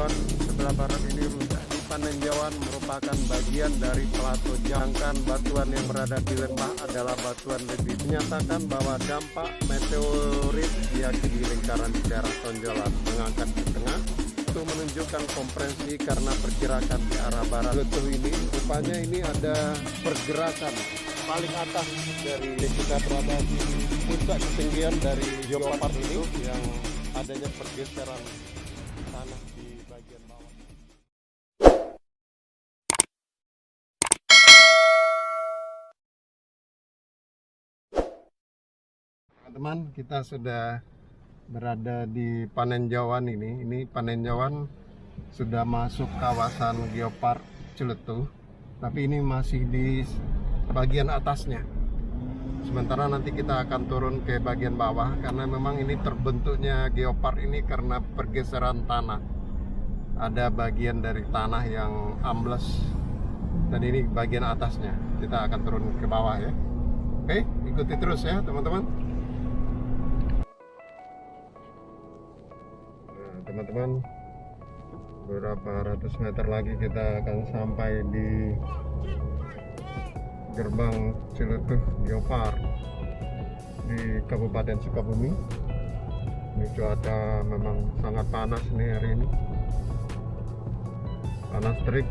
Paninjauan sebelah barat ini rusak. Di Paninjauan merupakan bagian dari plato, jangkan batuan yang berada di lembah adalah batuan lebih. Menyatakan bahwa dampak meteorit diyakini lingkaran di daerah tonjolan mengangkat ke tengah. Itu menunjukkan kompresi karena pergerakan ke arah barat. Letuh ini rupanya ini ada pergerakan paling atas dari kita berada di puncak ketinggian dari geopark ini yang adanya pergeseran tanah di bagian bawah. Teman-teman, kita sudah berada di Paninjauan ini. Ini Paninjauan sudah masuk kawasan geopark Ciletuh, tapi ini masih di bagian atasnya. Sementara nanti kita akan turun ke bagian bawah karena memang ini terbentuknya geopark ini karena pergeseran tanah. Ada bagian dari tanah yang ambles dan ini bagian atasnya. Kita akan turun ke bawah ya. Oke, ikuti terus ya teman-teman. Nah, teman-teman, beberapa ratus meter lagi kita akan sampai di gerbang Ciletuh Geopark di Kabupaten Sukabumi. Ini cuaca memang sangat panas nih hari ini, panas terik.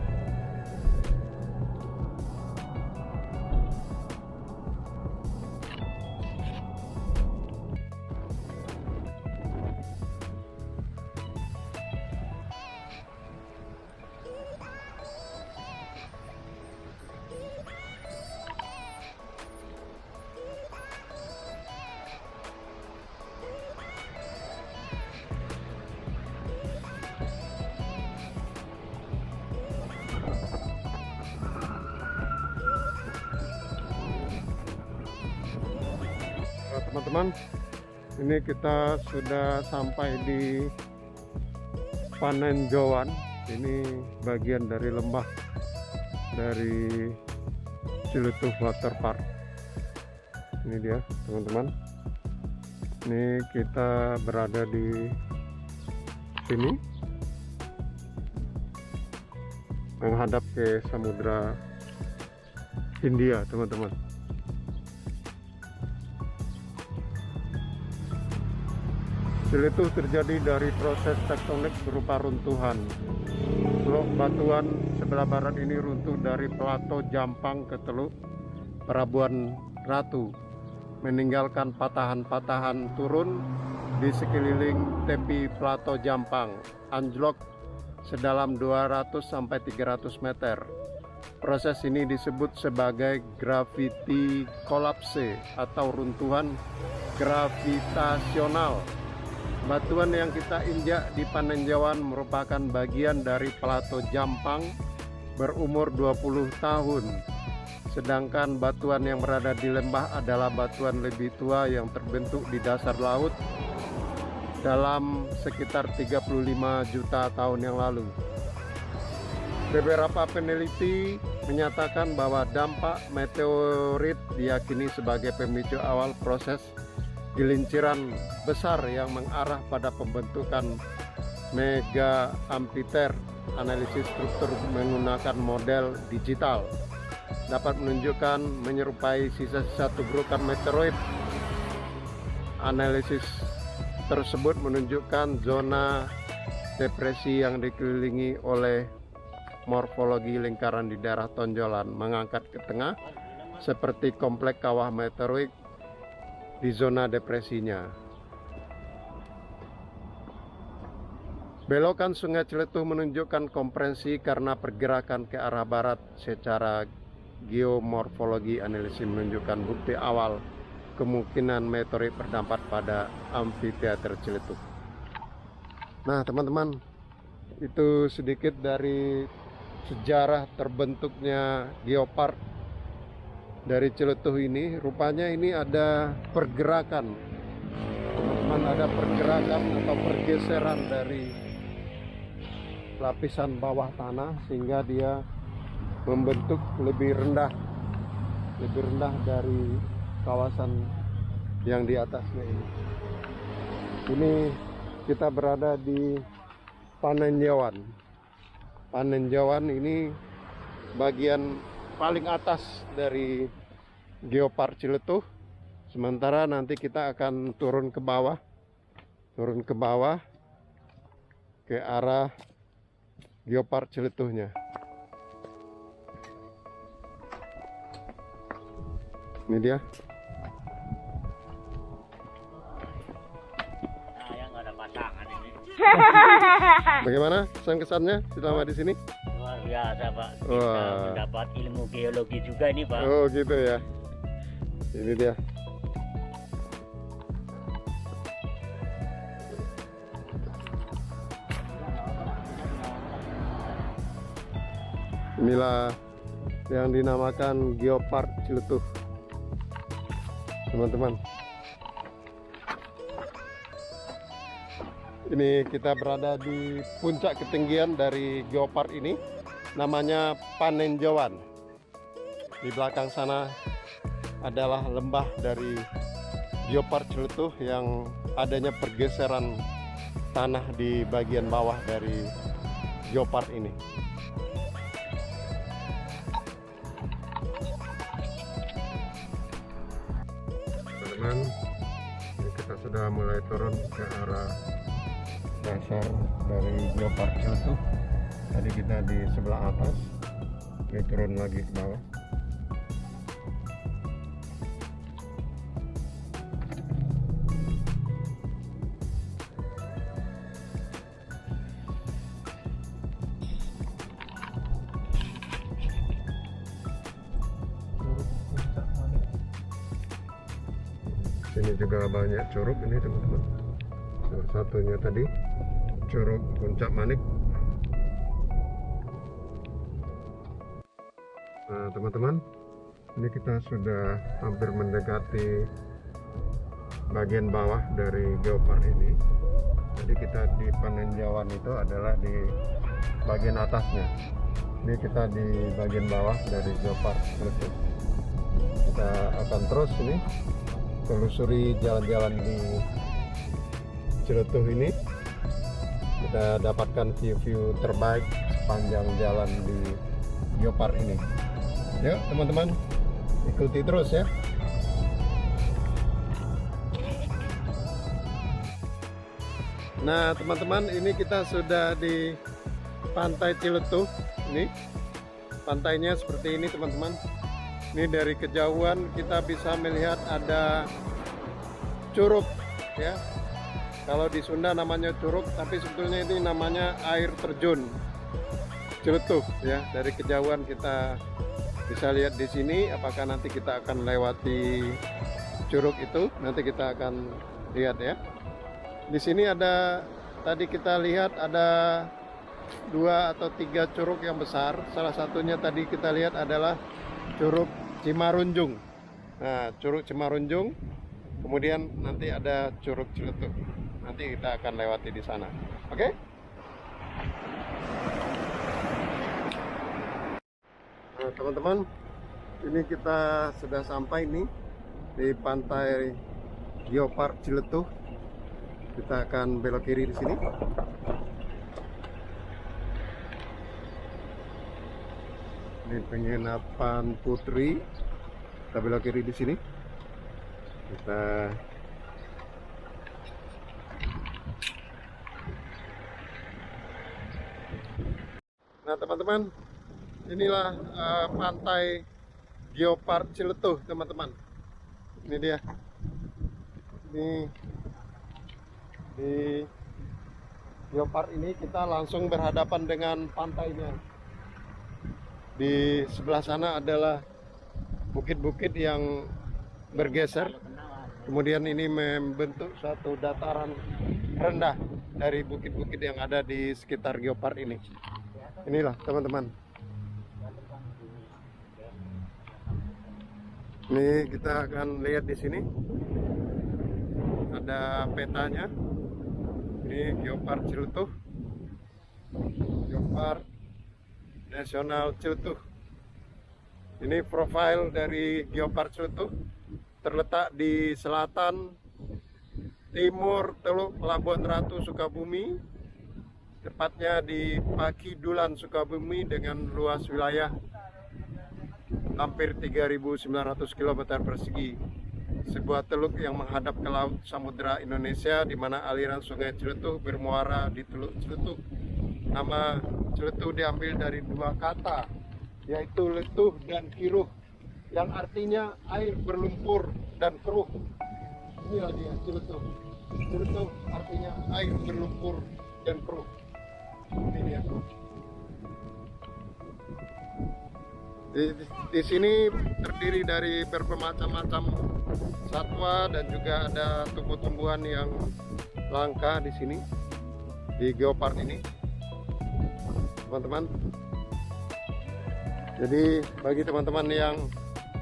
Teman-teman, ini kita sudah sampai di Paninjauan. Ini bagian dari lembah dari Ciletuh Waterpark. Ini dia teman-teman. Ini kita berada di sini menghadap ke Samudra Hindia teman-teman. Ciletuh terjadi dari proses tektonik berupa runtuhan. Blok batuan sebelah barat ini runtuh dari plato Jampang ke Teluk Perabuan Ratu, meninggalkan patahan-patahan turun di sekeliling tepi plato Jampang, anjlok sedalam 200-300 meter. Proses ini disebut sebagai gravity collapse atau runtuhan gravitasional. Batuan yang kita injak di Paninjauan merupakan bagian dari plato Jampang berumur 20 tahun. Sedangkan batuan yang berada di lembah adalah batuan lebih tua yang terbentuk di dasar laut dalam sekitar 35 juta tahun yang lalu. Beberapa peneliti menyatakan bahwa dampak meteorit diyakini sebagai pemicu awal proses gelinciran besar yang mengarah pada pembentukan mega amphitheater. Analisis struktur menggunakan model digital dapat menunjukkan menyerupai sisa-sisa tubrukan meteoroid. Analisis tersebut menunjukkan zona depresi yang dikelilingi oleh morfologi lingkaran di daerah tonjolan mengangkat ke tengah seperti kompleks kawah meteoroid di zona depresinya. Belokan Sungai Ciletuh menunjukkan kompresi karena pergerakan ke arah barat. Secara geomorfologi, analisis menunjukkan bukti awal kemungkinan meteorit berdampak pada amphitheater Ciletuh. Nah teman-teman, itu sedikit dari sejarah terbentuknya geopark dari Ciletuh ini. Rupanya ini ada pergerakan, teman-teman, ada pergerakan atau pergeseran dari lapisan bawah tanah sehingga dia membentuk lebih rendah dari kawasan yang di atasnya ini. Ini kita berada di Panenjauan. Panenjauan ini bagian paling atas dari Geopark Ciletuh. Sementara nanti kita akan turun ke bawah ke arah Geopark Ciletuhnya. Ini dia. Nah, yang nggak ada pasangan ini. Bagaimana kesan-kesannya selama di sini? Luar biasa, Pak. Kita Wah. mendapat ilmu geologi juga ini, Pak. Oh gitu ya. Ini dia. Inilah yang dinamakan Geopark Ciletuh, teman-teman. Ini kita berada di puncak ketinggian dari Geopark ini, namanya Panenjauan. Di belakang sana adalah lembah dari Geopark Ciletuh yang adanya pergeseran tanah di bagian bawah dari Geopark ini. Teman-teman, ini kita sudah mulai turun ke arah dasar dari Geopark Ciletuh. Tadi kita di sebelah atas, ini turun lagi ke bawah. Sini juga banyak curug ini, teman-teman. Salah satunya tadi Curug Puncak Manik. Nah, teman-teman, ini kita sudah hampir mendekati bagian bawah dari Geopark ini. Jadi kita di Panenjauan itu adalah di bagian atasnya. Ini kita di bagian bawah dari Geopark Ciletuh. Kita akan terus ini telusuri jalan-jalan di Ciletuh ini. Kita dapatkan view-view terbaik sepanjang jalan di Geopark ini. Yuk teman-teman, ikuti terus ya. Nah teman-teman, ini kita sudah di Pantai Ciletuh. Ini pantainya seperti ini, teman-teman. Ini dari kejauhan kita bisa melihat ada curug ya. Kalau di Sunda namanya curug, tapi sebetulnya ini namanya air terjun Ciletuh ya. Dari kejauhan kita bisa lihat di sini. Apakah nanti kita akan lewati curug itu? Nanti kita akan lihat ya. Di sini ada, tadi kita lihat ada 2 atau 3 curug yang besar. Salah satunya tadi kita lihat adalah Curug Cimarunjung. Nah, Curug Cimarunjung. Kemudian nanti ada Curug Ciletuh. Nanti kita akan lewati di sana. Oke? Nah, teman-teman, ini kita sudah sampai nih di pantai Geopark Ciletuh. Kita akan belok kiri di sini. Ini penginapan Putri. Kita belok kiri di sini. Nah teman-teman, inilah pantai Geopark Ciletuh, teman-teman. Ini dia. Ini di Geopark ini kita langsung berhadapan dengan pantainya. Di sebelah sana adalah bukit-bukit yang bergeser. Kemudian ini membentuk satu dataran rendah dari bukit-bukit yang ada di sekitar Geopark ini. Inilah teman-teman. Ini kita akan lihat di sini. Ada petanya. Ini Geopark Ciletuh. Geopark Nasional Ciletuh. Ini profil dari Geopark Ciletuh. Terletak di selatan timur Teluk Pelabuhan Ratu Sukabumi tepatnya di Pakidulan, Sukabumi, dengan luas wilayah hampir 3.900 km persegi. Sebuah teluk yang menghadap ke laut Samudra Indonesia, di mana aliran Sungai Ciletuh bermuara di Teluk Ciletuh. Nama Ciletuh diambil dari dua kata, yaitu letuh dan kiruh, yang artinya air berlumpur dan keruh. Inilah dia Ciletuh. Ciletuh artinya air berlumpur dan keruh. Ini dia. Di sini terdiri dari bermacam-macam satwa dan juga ada tumbuh-tumbuhan yang langka di sini, di geopark ini, teman-teman. Jadi bagi teman-teman yang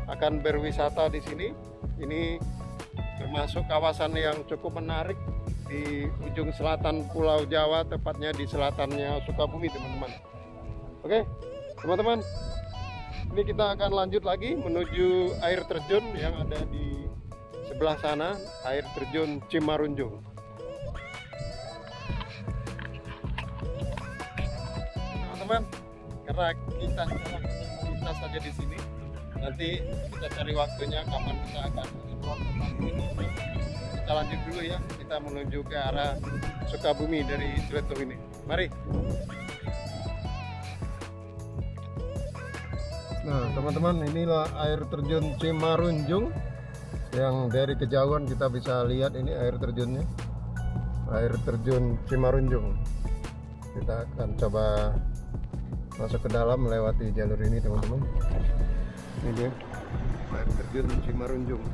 akan berwisata di sini, ini termasuk kawasan yang cukup menarik di ujung selatan Pulau Jawa, tepatnya di selatannya Sukabumi, teman-teman. Oke, teman-teman, ini kita akan lanjut lagi menuju air terjun yang ada di sebelah sana, air terjun Cimarunjung. Teman-teman, karena kita melintas saja di sini, nanti kita cari waktunya kapan kita akan explore tempat ini. Kita lanjut dulu ya, kita menuju ke arah Sukabumi dari Ciletuh ini. Mari. Nah, teman-teman, inilah air terjun Cimarunjung yang dari kejauhan kita bisa lihat. Ini air terjunnya, air terjun Cimarunjung. Kita akan coba masuk ke dalam melewati jalur ini, teman-teman. Ini dia air terjun Cimarunjung.